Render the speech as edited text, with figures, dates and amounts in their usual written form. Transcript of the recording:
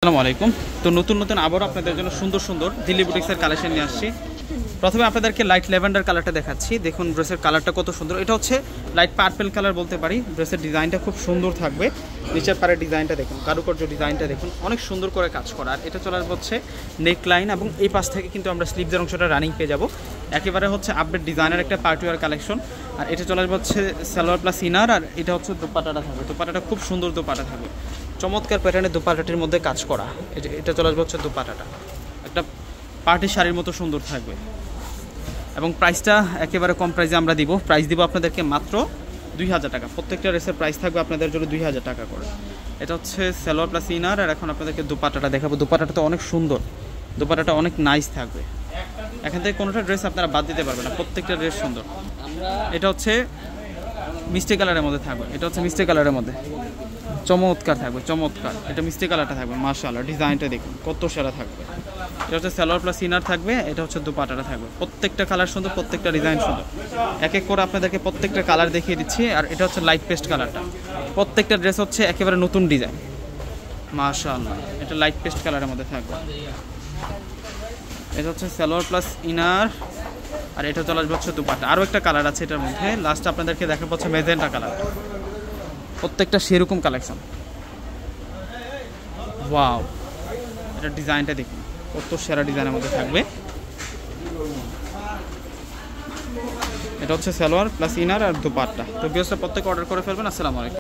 আসসালামু আলাইকুম। তো নতুন আবারও আপনাদের জন্য সুন্দর সুন্দর দিল্লি বুটিক্সের কালেকশন নিয়ে আসছি। প্রথমে আপনাদেরকে লাইট ল্যাভেন্ডার কালারটা দেখাচ্ছি। দেখুন ড্রেসের কালারটা কত সুন্দর। এটা হচ্ছে লাইট পার্পেল কালার বলতে পারি। ড্রেসের ডিজাইনটা খুব সুন্দর থাকবে। নিচের পাড়ের ডিজাইনটা দেখুন, কারুকার্য ডিজাইনটা দেখুন, অনেক সুন্দর করে কাজ করা। আর এটা চলে আসবে হচ্ছে নেক লাইন এবং এই পাশ থেকে কিন্তু আমরা স্লিভসের অংশটা রানিং পেয়ে যাবো। একেবারে হচ্ছে আপডেট ডিজাইনের একটা পার্টিওয়ার কালেকশন। আর এটা চলে আসবে হচ্ছে সালোয়ার প্লাস ইনার। আর এটা হচ্ছে দোপাটাটা থাকবে। দোপাটাটা খুব সুন্দর দোপাটা থাকবে, চমৎকার প্যাটার্নের দোপাটাটির মধ্যে কাজ করা। এটা চলে আসবে হচ্ছে দোপাটাটা, একটা পার্টি শাড়ির মতো সুন্দর থাকবে। এবং প্রাইসটা একেবারে কম প্রাইসে আমরা দিব। প্রাইস দিব আপনাদেরকে মাত্র 2000 টাকা। প্রত্যেকটা ড্রেসের প্রাইস থাকবে আপনাদের জন্য 2000 টাকা করে। এটা হচ্ছে সালোয়ার প্লাস ইনার। আর এখন আপনাদেরকে দোপাটাটা দেখাবো। দোপাটাটা তো অনেক সুন্দর, দোপাটাটা অনেক নাইস থাকবে। এখান থেকে কোনোটা ড্রেস আপনারা বাদ দিতে পারবেন না, প্রত্যেকটা ড্রেস সুন্দর। এটা হচ্ছে মিষ্টি কালারের মধ্যে থাকবে। এটা হচ্ছে মিষ্টি কালারের মধ্যে চমৎকার থাকবে, চমৎকার। এটা মিষ্টি কালারটা থাকবে, মাশাআল্লাহ। ডিজাইনটা দেখুন কত সেরা থাকবে। এটা হচ্ছে সালোয়ার প্লাস ইনার থাকবে। এটা হচ্ছে দোপাটাটা থাকবে। প্রত্যেকটা কালার সুন্দর, প্রত্যেকটা ডিজাইন সুন্দর। এক এক করে আপনাদেরকে প্রত্যেকটা কালার দেখিয়ে দিচ্ছি। আর এটা হচ্ছে লাইট পেস্ট কালারটা। প্রত্যেকটা ড্রেস হচ্ছে একেবারে নতুন ডিজাইন, মাশাআল্লাহ। এটা লাইট পেস্ট কালারের মধ্যে থাকবে। এটা হচ্ছে সালোয়ার প্লাস ইনার। আর এটা চলে আসবে হচ্ছে দোপাটা। আরও একটা কালার আছে এটার মধ্যে, লাস্ট আপনাদেরকে দেখাবো হচ্ছে মেজেন্টা কালার। প্রত্যেকটা সেরকম কালেকশন। ওয়াও, এটা ডিজাইনটা দেখুন কত সেরা ডিজাইনের মধ্যে থাকবে। এটা হচ্ছে সালোয়ার প্লাস ইনার আর দোপাট্টা। তো বিয়সটা প্রত্যেকে অর্ডার করে ফেলবেন। আসসালামু আলাইকুম।